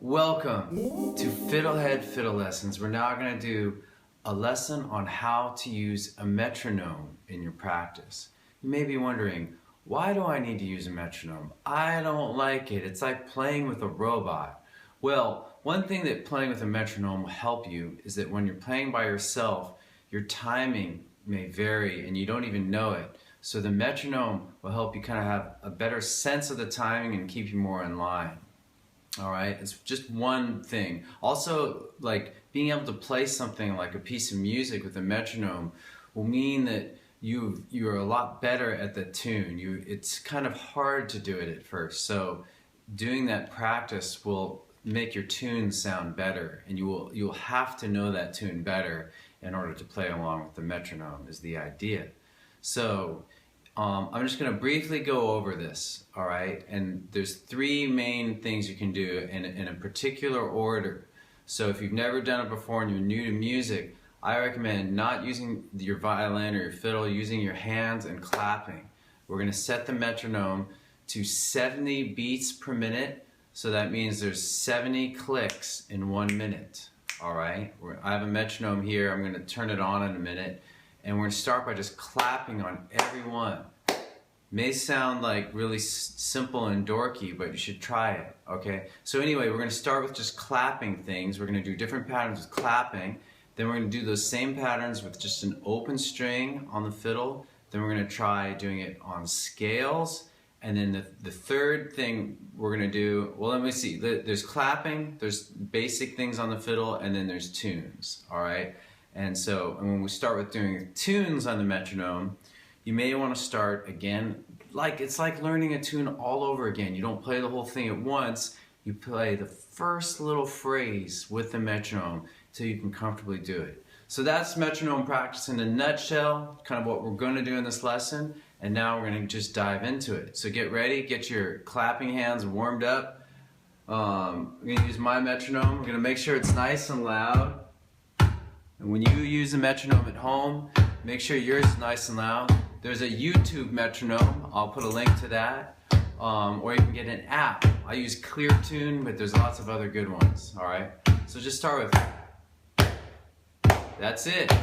Welcome to FiddleHed Fiddle Lessons. We're now going to do a lesson on how to use a metronome in your practice. You may be wondering, why do I need to use a metronome? I don't like it. It's like playing with a robot. Well, one thing that playing with a metronome will help you is that when you're playing by yourself, your timing may vary and you don't even know it. So the metronome will help you kind of have a better sense of the timing and keep you more in line. All right, it's just one thing. Also, like being able to play something like a piece of music with a metronome will mean that you're a lot better at the tune. It's kind of hard to do it at first. So doing that practice will make your tune sound better, and you'll have to know that tune better in order to play along with the metronome is the idea. So I'm just going to briefly go over this, all right? And there's three main things you can do in a particular order. So if you've never done it before and you're new to music, I recommend not using your violin or your fiddle, using your hands and clapping. We're going to set the metronome to 70 beats per minute, so that means there's 70 clicks in 1 minute, all right? I have a metronome here. I'm going to turn it on in a minute. And we're going to start by just clapping on every one. May sound like really simple and dorky, but you should try it, okay? So anyway, we're going to start with just clapping things. We're going to do different patterns with clapping. Then we're going to do those same patterns with just an open string on the fiddle. Then we're going to try doing it on scales. And then the third thing we're going to do, well, let me see. There's clapping, there's basic things on the fiddle, and then there's tunes, all right? And when we start with doing tunes on the metronome, you may want to start again, it's like learning a tune all over again. You don't play the whole thing at once, you play the first little phrase with the metronome till you can comfortably do it. So that's metronome practice in a nutshell, kind of what we're going to do in this lesson, and now we're going to just dive into it. So get ready, get your clapping hands warmed up. I'm going to use my metronome. I'm going to make sure it's nice and loud. And when you use a metronome at home, make sure yours is nice and loud. There's a YouTube metronome. I'll put a link to that. Or you can get an app. I use ClearTune, but there's lots of other good ones. All right. So just start with. That's it.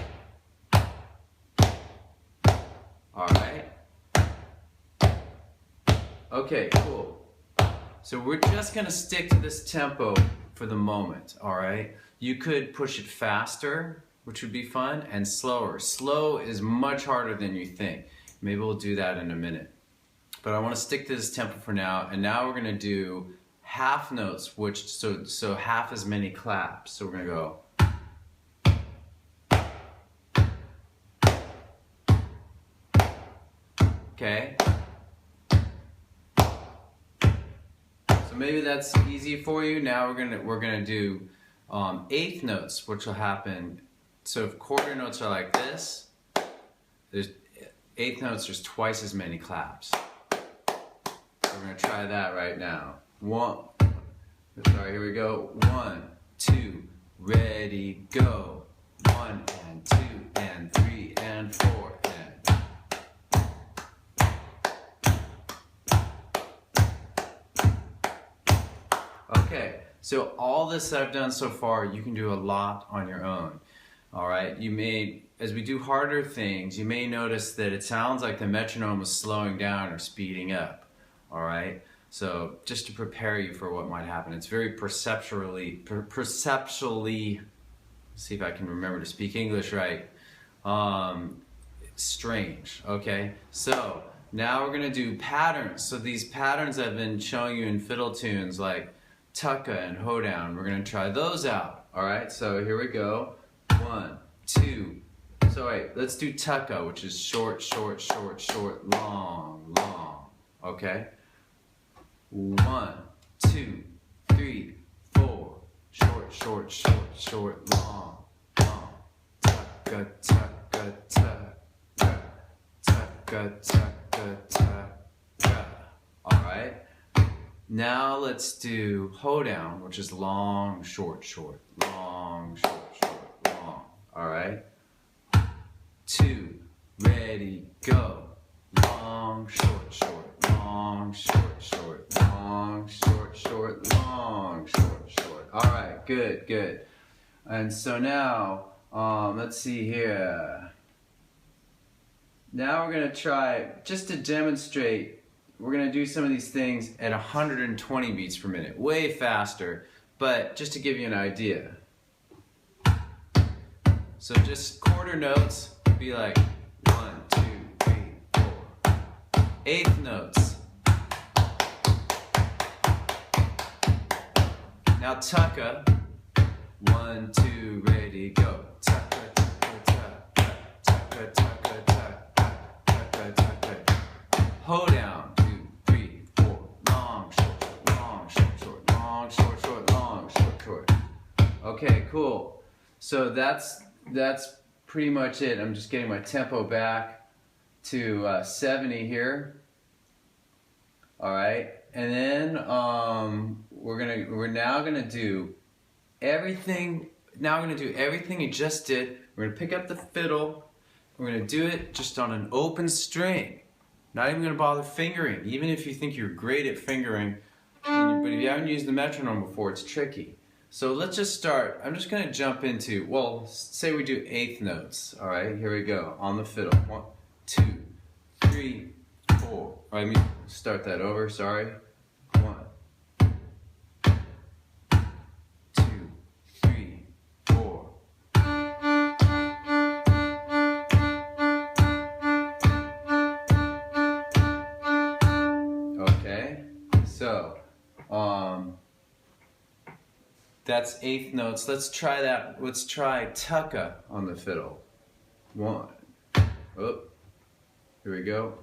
All right. Okay, cool. So we're just going to stick to this tempo for the moment. All right. You could push it faster, which would be fun, and slower. Slow is much harder than you think. Maybe we'll do that in a minute. But I want to stick to this tempo for now, and now we're going to do half notes, so half as many claps. So we're going to go. Okay? So maybe that's easy for you. Now we're gonna do eighth notes, which will happen. So if quarter notes are like this, there's eighth notes. There's twice as many claps. So we're gonna try that right now. Here we go. 1, 2, ready, go. 1 and 2 and 3 and 4 and. Okay. So all this that I've done so far, you can do a lot on your own. All right. As we do harder things, you may notice that it sounds like the metronome is slowing down or speeding up. All right. So just to prepare you for what might happen, it's very perceptually, see if I can remember to speak English right. It's strange. Okay. So now we're going to do patterns. So these patterns I've been showing you in fiddle tunes like tucka and hoedown, we're going to try those out. All right, so here we go. 1, 2. So wait, let's do tucka, which is short, short, short, short, long, long. Okay? 1, 2, 3, 4. Short, short, short, short, long, long. Tucka, tucka, tucka. Tucka, tucka, tucka. All right? Now let's do hoedown, which is long, short, short, long, short, short, long. All right. 2, ready, go. Long, short, short, long, short, short, long, short, short, long, short, short. Good, good. And so now, let's see here. Now we're going to try, just to demonstrate, we're going to do some of these things at 120 beats per minute. Way faster, but just to give you an idea. So just quarter notes, be like 1, 2, 3, 4. Eighth notes. Now tucka. 1, 2, ready, go. Tucka, tucka, tucka, tucka, tucka, tucka, tucka, tucka. Hoedown. 2, 3, 4. Long, short, long, short, short, long, short, short, long, short, short. Okay, cool. So that's pretty much it. I'm just getting my tempo back to 70 here. All right, and then we're now gonna do everything. Now we're gonna do everything you just did. We're gonna pick up the fiddle. We're gonna do it just on an open string. Not even gonna bother fingering. Even if you think you're great at fingering, but if you haven't used the metronome before, it's tricky. So let's just start. I'm just gonna jump into, well, say we do eighth notes. All right, here we go on the fiddle. 1, 2, 3, 4. Let me start that over. Sorry. 1, 2, 3, 4. Okay, so that's eighth notes. Let's try that. Let's try tucka on the fiddle. 1. Oh, here we go.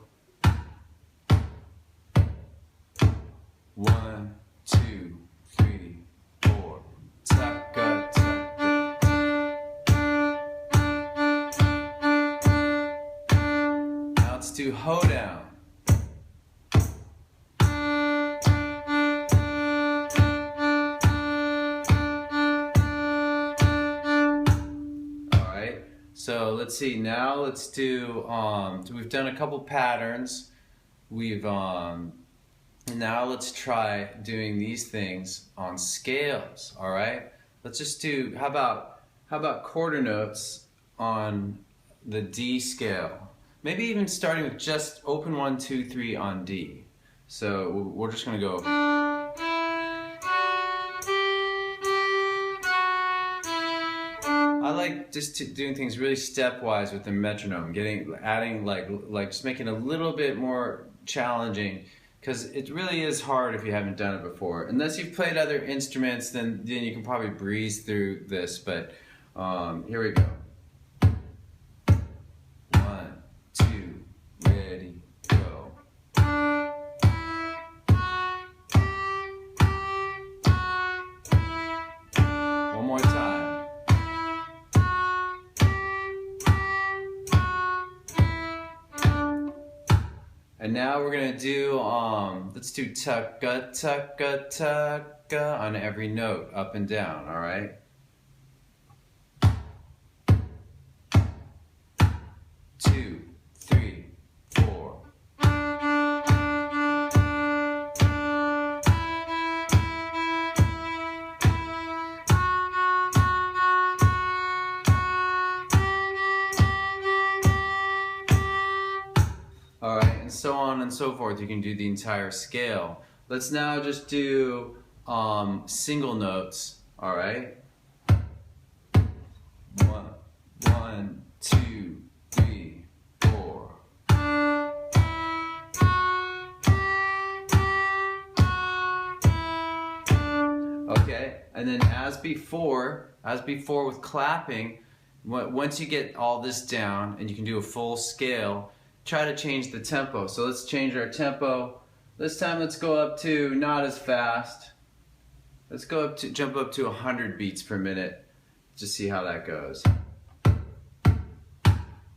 1, 2, 3, 4. Tucka, tucka. Now let's do hoedown. So let's see, now let's do, we've done a couple patterns. Now let's try doing these things on scales, all right? Let's just do, how about quarter notes on the D scale? Maybe even starting with just open 1, 2, 3 on D. So we're just gonna go. I like just doing things really stepwise with the metronome, adding like just making it a little bit more challenging, because it really is hard if you haven't done it before. Unless you've played other instruments, then you can probably breeze through this. But here we go. 1, 2, ready, go. One more time. And now we're gonna do, let's do tucka, tucka, tucka on every note, up and down, all right? Two, 3, 4. All right, and so on and so forth. You can do the entire scale. Let's now just do single notes, all right? 1, 2, 3, 4. Okay, and then as before with clapping, once you get all this down and you can do a full scale, try to change the tempo. So let's change our tempo. This time let's go up to not as fast. Let's go jump up to 100 beats per minute. Just see how that goes.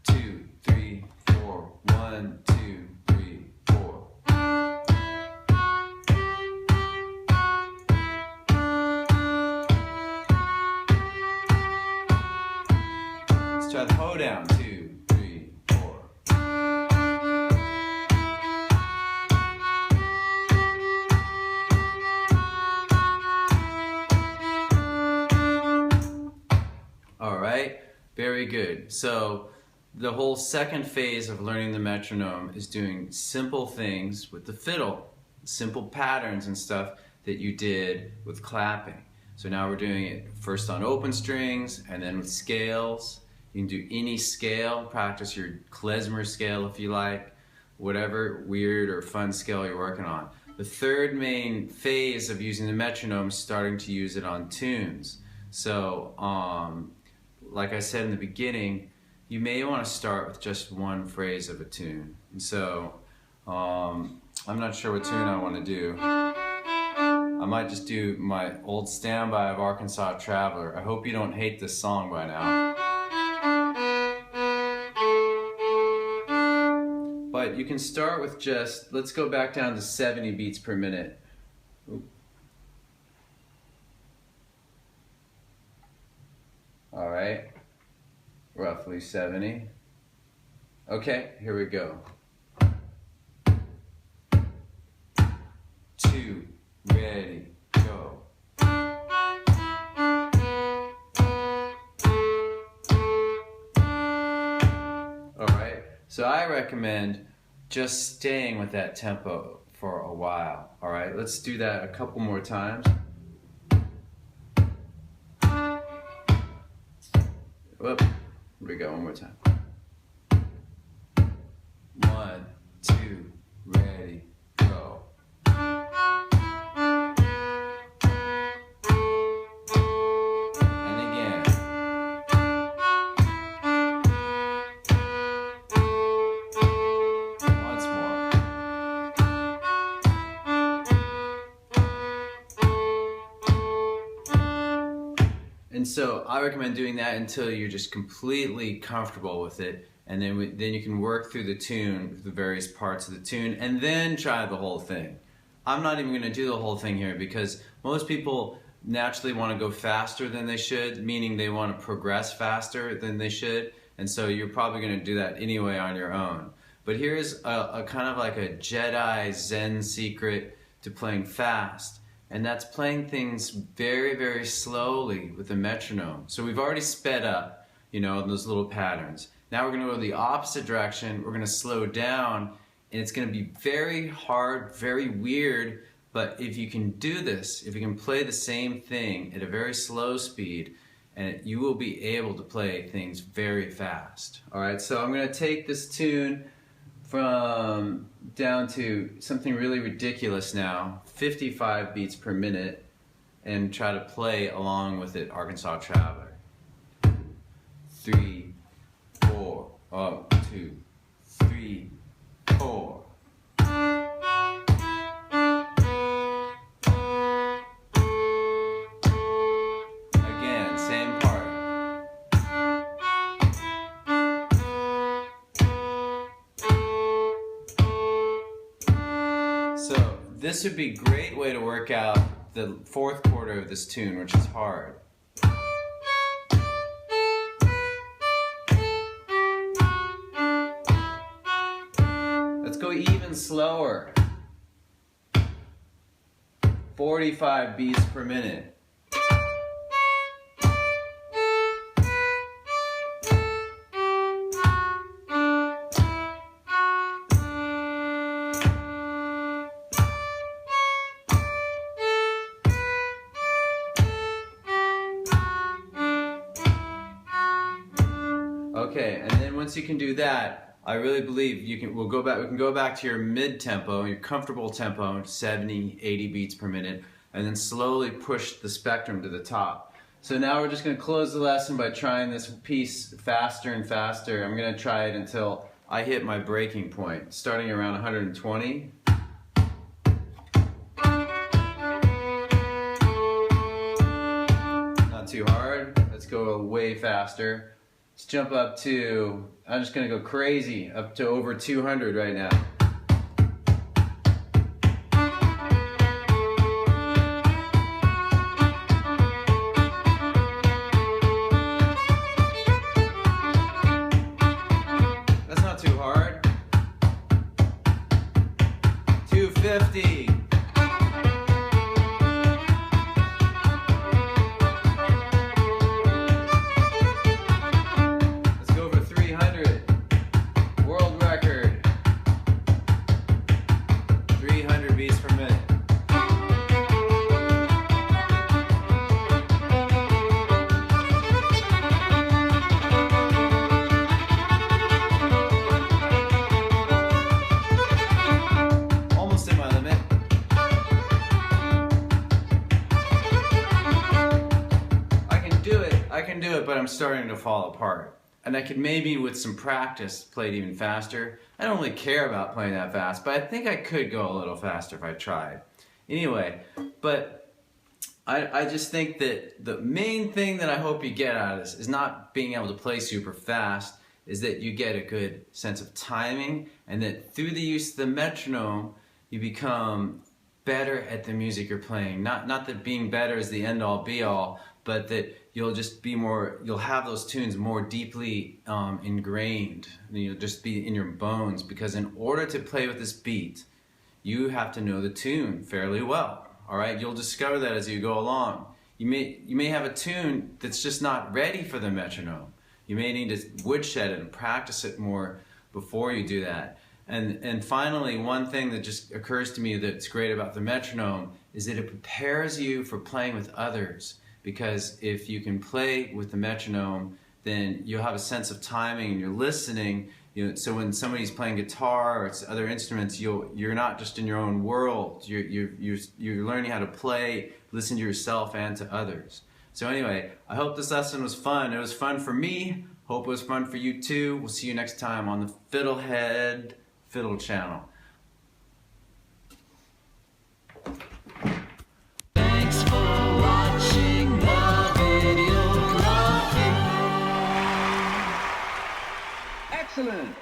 2, 3, 4. 1, 2, 3, 4. Let's try the hoedown. 2, 3, 4. good. So the whole second phase of learning the metronome is doing simple things with the fiddle, simple patterns and stuff that you did with clapping. So now we're doing it first on open strings and then with scales. You can do any scale, practice your klezmer scale if you like, whatever weird or fun scale you're working on. The third main phase of using the metronome is starting to use it on tunes. So, like I said in the beginning, you may want to start with just one phrase of a tune. And so, I'm not sure what tune I want to do. I might just do my old standby of Arkansas Traveler. I hope you don't hate this song by now. But you can start with just, let's go back down to 70 beats per minute. Oop. All right, roughly 70. Okay, here we go. 2, ready, go. All right, so I recommend just staying with that tempo for a while. All right, let's do that a couple more times. Whoop, here we go, one more time. 1, 2, ready, go. And again. Once more. And so I recommend doing that until you're just completely comfortable with it, and then you can work through the tune, the various parts of the tune, and then try the whole thing. I'm not even going to do the whole thing here because most people naturally want to go faster than they should, meaning they want to progress faster than they should, and so you're probably going to do that anyway on your own. But here's a kind of like a Jedi Zen secret to playing fast. And that's playing things very, very slowly with the metronome. So we've already sped up, you know, those little patterns. Now we're going to go the opposite direction. We're going to slow down, and it's going to be very hard, very weird. But if you can do this, if you can play the same thing at a very slow speed, and you will be able to play things very fast. All right, so I'm going to take this tune from down to something really ridiculous now, 55 beats per minute, and try to play along with it, Arkansas Traveler. 3, 4, 2, 3, 4. Again, same part. So this would be a great way to work out the fourth quarter of this tune, which is hard. Let's go even slower. 45 beats per minute. Okay, and then once you can do that, I really believe we can go back to your mid-tempo, your comfortable tempo, 70, 80 beats per minute, and then slowly push the spectrum to the top. So now we're just going to close the lesson by trying this piece faster and faster. I'm going to try it until I hit my breaking point, starting around 120. Not too hard. Let's go way faster. Let's jump up to, I'm just going to go crazy, up to over 200 right now. That's not too hard. 250. it, but I'm starting to fall apart. And I could maybe, with some practice, play it even faster. I don't really care about playing that fast, but I think I could go a little faster if I tried. Anyway, but I just think that the main thing that I hope you get out of this is not being able to play super fast, is that you get a good sense of timing, and that through the use of the metronome, you become better at the music you're playing. Not that being better is the end-all be-all, but that you'll just be more, you'll have those tunes more deeply ingrained. You'll just be in your bones, because in order to play with this beat, you have to know the tune fairly well. All right, you'll discover that as you go along. You may have a tune that's just not ready for the metronome. You may need to woodshed it and practice it more before you do that. And finally, one thing that just occurs to me that's great about the metronome is that it prepares you for playing with others. Because if you can play with the metronome, then you'll have a sense of timing and you're listening. So when somebody's playing guitar or other instruments, you're not just in your own world. You're learning how to play, listen to yourself and to others. So anyway, I hope this lesson was fun. It was fun for me. Hope it was fun for you too. We'll see you next time on the FiddleHed Fiddle channel. Thanks for watching the video. Excellent!